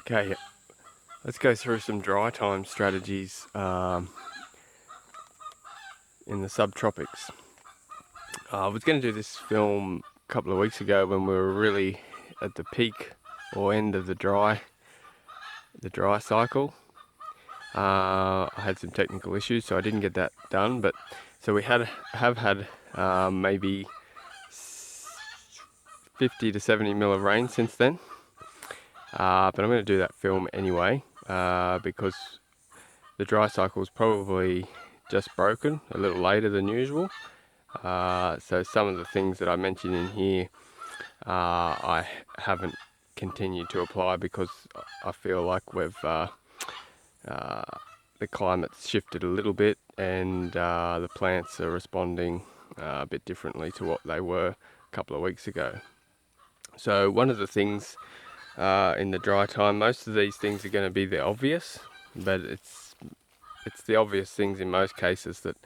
Okay, let's go through some dry time strategies in the subtropics. I was going to do this film a couple of weeks ago when we were really at the peak or end of the dry cycle. I had some technical issues, so I didn't get that done. But so we have had maybe 50 to 70 mil of rain since then. But I'm going to do that film anyway because the dry cycle is probably just broken a little later than usual. So some of the things that I mentioned in here I haven't continued to apply because I feel like we've the climate's shifted a little bit and the plants are responding a bit differently to what they were a couple of weeks ago. So one of the things in the dry time, most of these things are going to be the obvious, but it's the obvious things in most cases that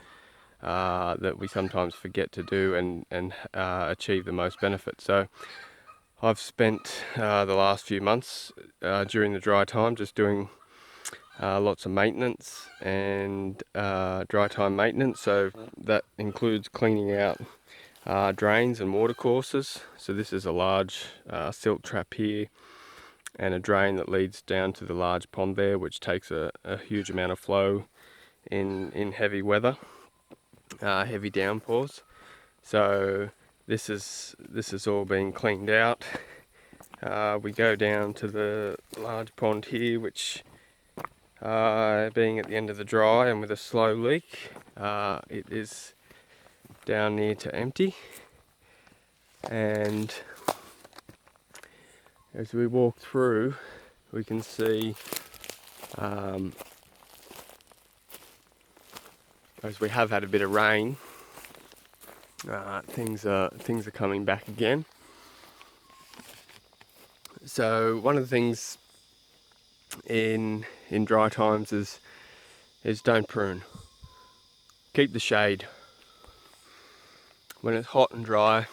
that we sometimes forget to do and achieve the most benefit. So I've spent the last few months during the dry time just doing lots of maintenance and dry time maintenance. So that includes cleaning out drains and water courses. So this is a large silt trap here and a drain that leads down to the large pond there, which takes a huge amount of flow in heavy weather, heavy downpours. So this is all being cleaned out. We go down to the large pond here, which being at the end of the dry and with a slow leak, it is down near to empty. And as we walk through, we can see as we have had a bit of rain, things are coming back again. So one of the things in dry times is don't prune. Keep the shade. When it's hot and dry,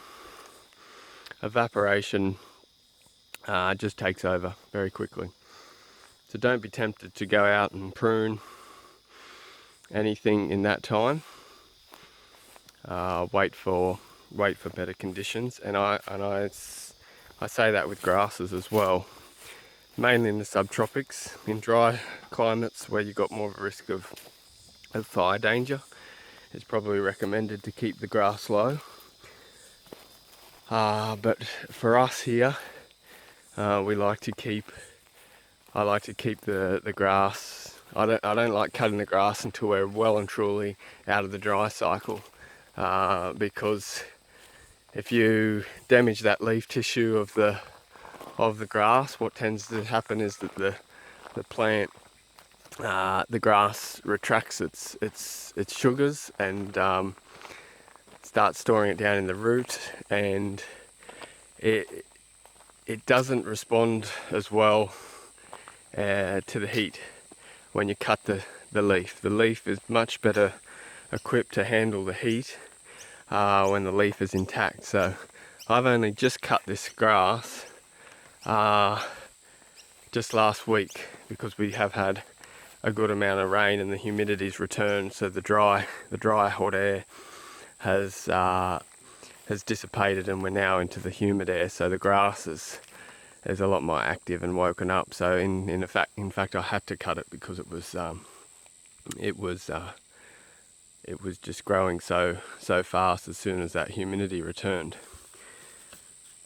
evaporation just takes over very quickly. So don't be tempted to go out and prune anything in that time. Wait for better conditions, and I say that with grasses as well. Mainly in the subtropics, in dry climates where you've got more of a risk of fire danger, it's probably recommended to keep the grass low. But for us here, I like to keep the grass. I don't like cutting the grass until we're well and truly out of the dry cycle, because if you damage that leaf tissue of the grass, what tends to happen is that the plant, the grass retracts its sugars and starts storing it down in the root, and it doesn't respond as well to the heat when you cut the leaf. The leaf is much better equipped to handle the heat when the leaf is intact. So I've only just cut this grass just last week because we have had a good amount of rain and the humidity's returned, so the dry hot air has dissipated and we're now into the humid air, so the grass is a lot more active and woken up. So in fact I had to cut it because it was just growing so fast as soon as that humidity returned.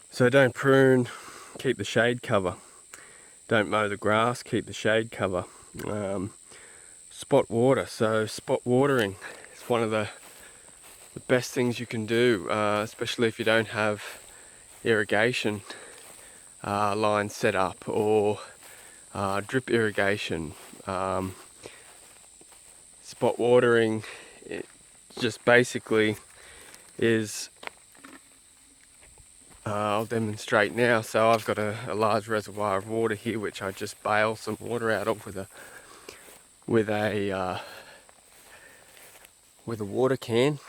So don't prune, keep the shade cover. Don't mow the grass, keep the shade cover. Spot water. So spot watering is one of the best things you can do, especially if you don't have irrigation lines set up or drip irrigation. Spot watering, it just basically is, I'll demonstrate now. So I've got a large reservoir of water here, which I just bail some water out of with a water can.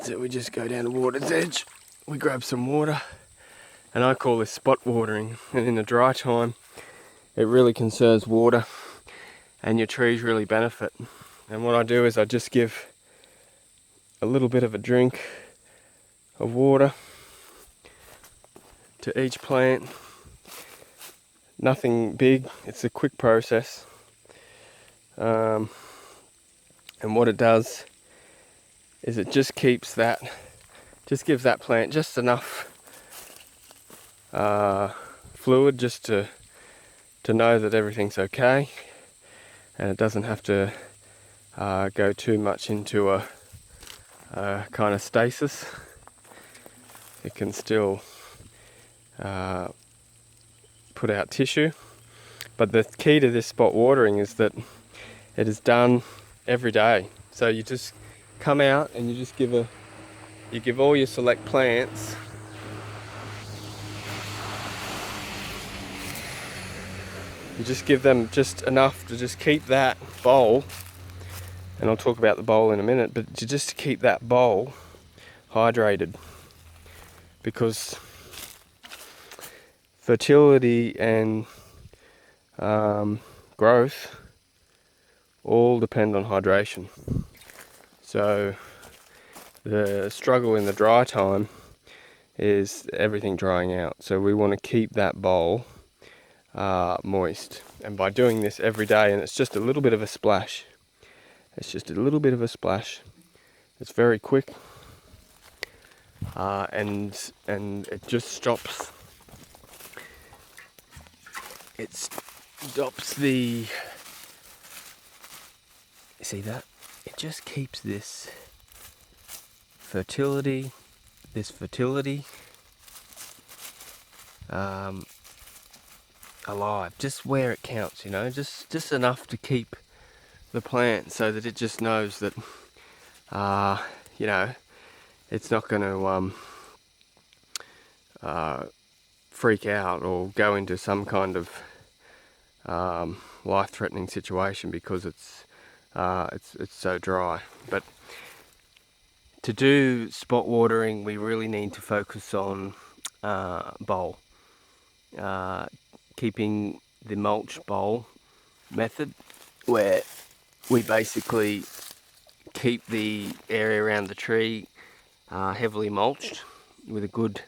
it, we just go down to water's edge, we grab some water, and I call this spot watering. And in the dry time, it really conserves water and your trees really benefit. And what I do is I just give a little bit of a drink of water to each plant. Nothing big, it's a quick process. And what it does is it just gives that plant just enough fluid just to know that everything's okay, and it doesn't have to go too much into a kind of stasis. It can still put out tissue, but the key to this spot watering is that it is done every day. So you just come out and you give all your select plants you just give them just enough to just keep that bowl, and I'll talk about the bowl in a minute, but just to keep that bowl hydrated, because fertility and growth all depend on hydration. So the struggle in the dry time is everything drying out. So we want to keep that bowl moist. And by doing this every day, and it's just a little bit of a splash. It's just a little bit of a splash. It's very quick. And it just stops. It stops the. See that? It just keeps this fertility alive, just where it counts, you know, just enough to keep the plant so that it just knows that, you know, it's not going to freak out or go into some kind of life-threatening situation because it's so dry. But to do spot watering, we really need to focus on bowl, keeping the mulch bowl method, where we basically keep the area around the tree heavily mulched with a good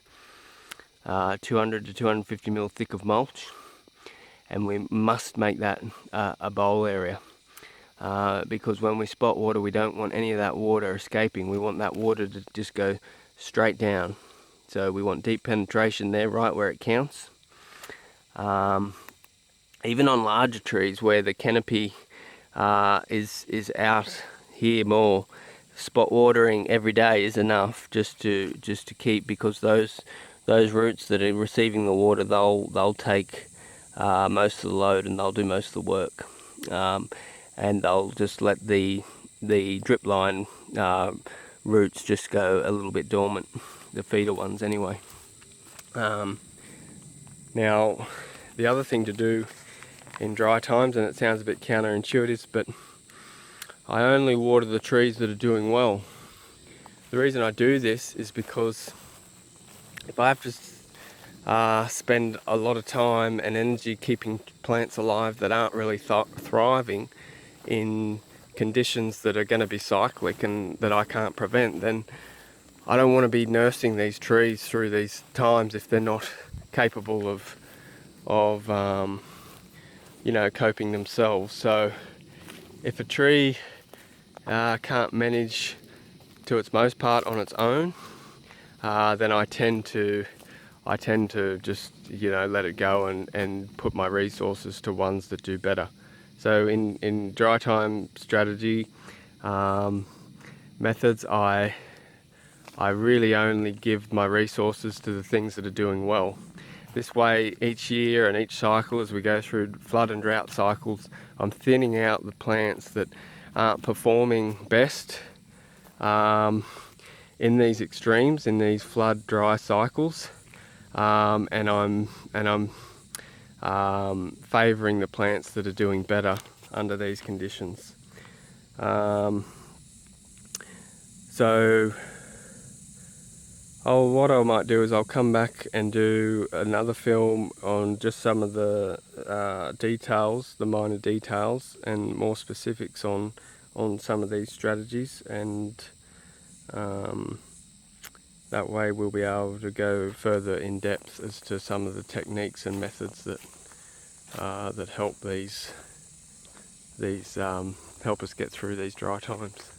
200 to 250 mil thick of mulch, and we must make that a bowl area. Because when we spot water, we don't want any of that water escaping. We want that water to just go straight down. So we want deep penetration there, right where it counts. Even on larger trees where the canopy is out here more, spot watering every day is enough just to keep, because those roots that are receiving the water, they'll take most of the load and they'll do most of the work. And they'll just let the drip line roots just go a little bit dormant, the feeder ones anyway. Now, the other thing to do in dry times, and it sounds a bit counterintuitive, but I only water the trees that are doing well. The reason I do this is because if I have to spend a lot of time and energy keeping plants alive that aren't really thriving in conditions that are going to be cyclic and that I can't prevent, then I don't want to be nursing these trees through these times if they're not capable of you know, coping themselves. So if a tree can't manage to its most part on its own, then I tend to just, you know, let it go and put my resources to ones that do better. So in dry time strategy methods, I really only give my resources to the things that are doing well. This way, each year and each cycle, as we go through flood and drought cycles, I'm thinning out the plants that aren't performing best in these extremes, in these flood dry cycles, and I'm favouring the plants that are doing better under these conditions. So what I might do is I'll come back and do another film on just some of the details, the minor details, and more specifics on some of these strategies, and that way we'll be able to go further in depth as to some of the techniques and methods that that help these help us get through these dry times.